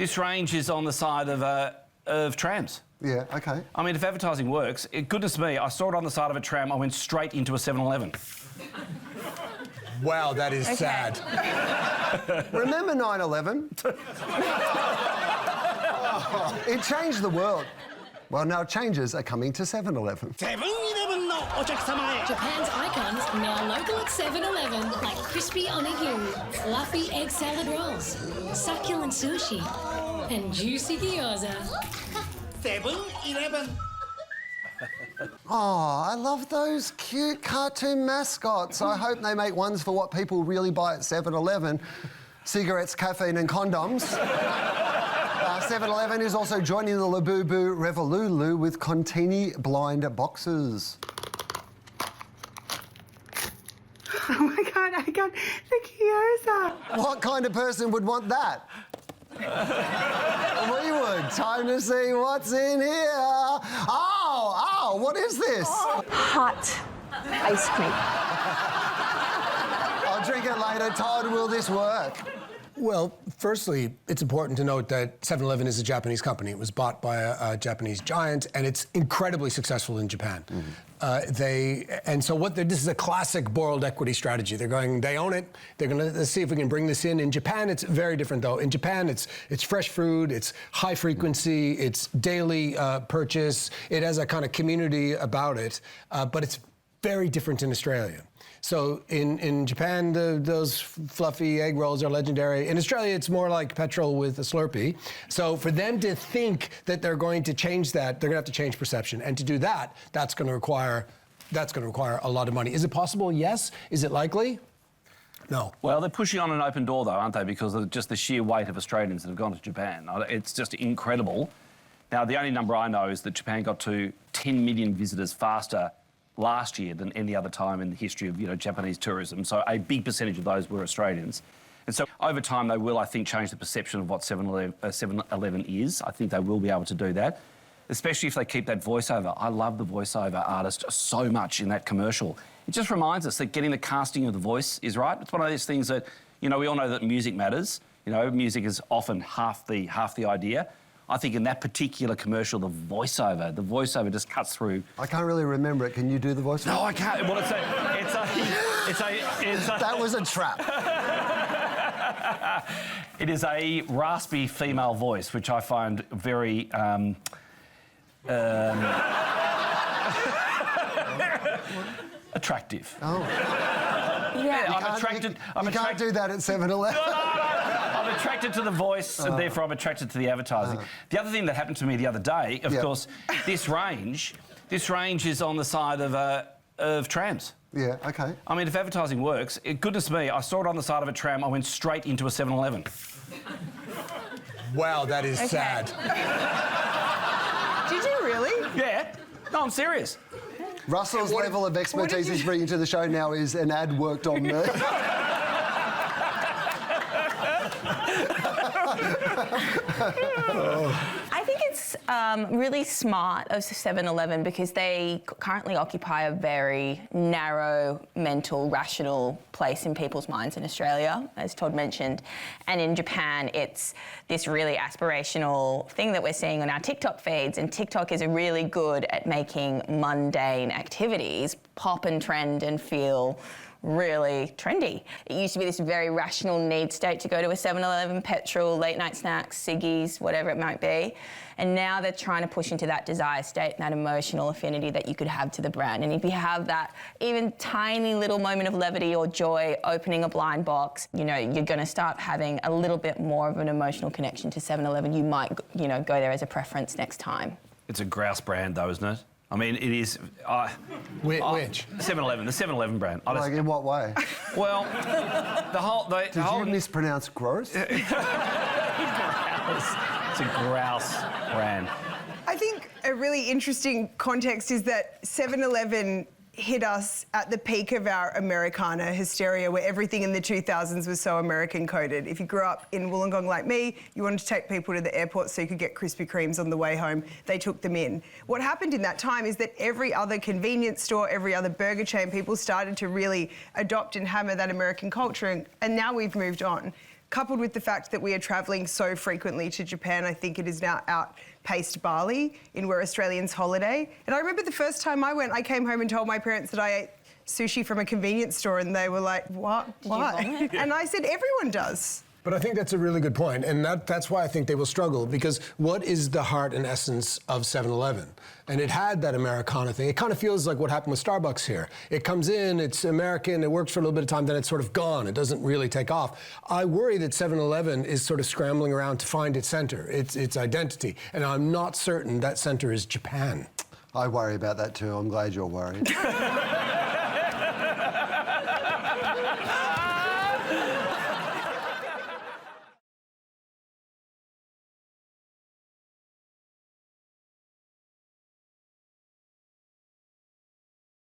This range is on the side of trams. Yeah, OK. I mean, if advertising works, goodness me, I saw it on the side of a tram, I went straight into a 7-Eleven. Wow, that is sad. Remember 9/11? It changed the world. Well, now changes are coming to 7-Eleven. 7-Elevenのお客様へ Japan's icons now local at 7-Eleven, like crispy iview, fluffy egg salad rolls, succulent sushi, and juicy gyoza. 7-Eleven Oh, I love those cute cartoon mascots. I hope they make ones for what people really buy at 7-Eleven. Cigarettes, caffeine and condoms. 7-Eleven is also joining the Labubu Revolulu with Contini blind boxes. Oh my God, I got the gyoza. What kind of person would want that? We would. Time to see what's in here. Oh, what is this? Hot ice cream. I'll drink it later. Todd, will this work? Well, firstly, it's important to note that 7-Eleven is a Japanese company. It was bought by a Japanese giant, and it's incredibly successful in Japan. This is a classic boiled equity strategy. They're going, they own it. They're going to let's see if we can bring this in. In Japan, it's very different, though. In Japan, it's fresh food, it's high frequency, it's daily purchase. It has a kind of community about it, but it's very different in Australia. So in Japan, those fluffy egg rolls are legendary. In Australia, it's more like petrol with a Slurpee. So for them to think that they're going to change that, they're going to have to change perception. And to do that, that's going to require a lot of money. Is it possible? Yes. Is it likely? No. Well, they're pushing on an open door, though, aren't they? Because of just the sheer weight of Australians that have gone to Japan. It's just incredible. Now, the only number I know is that Japan got to 10 million visitors faster last year than any other time in the history of Japanese tourism. So a big percentage of those were Australians. And so over time they will, I think, change the perception of what 7-Eleven is. I think they will be able to do that, especially if they keep that voiceover. I love the voiceover artist so much in that commercial. It just reminds us that getting the casting of the voice is right. It's one of those things that, we all know that music matters. Music is often half the idea. I think in that particular commercial, the voiceover just cuts through. I can't really remember it. Can you do the voiceover? No, I can't. Well, it's a... That was a trap. It is a raspy female voice, which I find very... attractive. Oh. Yeah. I'm attracted... You can't do that at 7-Eleven. I'm attracted to the voice, and therefore I'm attracted to the advertising. The other thing that happened to me the other day, of course, this range is on the side of trams. Yeah, OK. I mean, if advertising works, goodness me, I saw it on the side of a tram, I went straight into a 7-Eleven. Wow, that is sad. Did you really? Yeah. No, I'm serious. Russell's level of expertise he's bringing to the show now is an ad worked on me. I think it's really smart of 7-Eleven because they currently occupy a very narrow, mental, rational place in people's minds in Australia, as Todd mentioned. And in Japan, it's this really aspirational thing that we're seeing on our TikTok feeds. And TikTok is really good at making mundane activities pop and trend and feel really trendy. It used to be this very rational need state to go to a 7-Eleven, petrol, late night snacks, ciggies, whatever it might be. And now they're trying to push into that desire state and that emotional affinity that you could have to the brand. And if you have that even tiny little moment of levity or joy opening a blind box, you're going to start having a little bit more of an emotional connection to 7-Eleven. You might, go there as a preference next time. It's a grouse brand, though, isn't it? I mean, it is... Which? 7-Eleven, the 7-Eleven brand. Like, in what way? Well, Did you mispronounce gross? It's a grouse brand. I think a really interesting context is that 7-Eleven hit us at the peak of our Americana hysteria, where everything in the 2000s was so American-coded. If you grew up in Wollongong like me, you wanted to take people to the airport so you could get Krispy Kremes on the way home. They took them in. What happened in that time is that every other convenience store, every other burger chain, people started to really adopt and hammer that American culture, and now we've moved on. coupled with the fact that we are travelling so frequently to Japan, I think it has now outpaced Bali in where Australians holiday. And I remember the first time I went, I came home and told my parents that I ate sushi from a convenience store, and they were like, what? Why? And I said, everyone does. But I think that's a really good point, and that's why I think they will struggle, because what is the heart and essence of 7-Eleven? And it had that Americana thing. It kind of feels like what happened with Starbucks here. It comes in, it's American, it works for a little bit of time, then it's sort of gone. It doesn't really take off. I worry that 7-Eleven is sort of scrambling around to find its center, its identity, and I'm not certain that center is Japan. I worry about that too. I'm glad you're worried.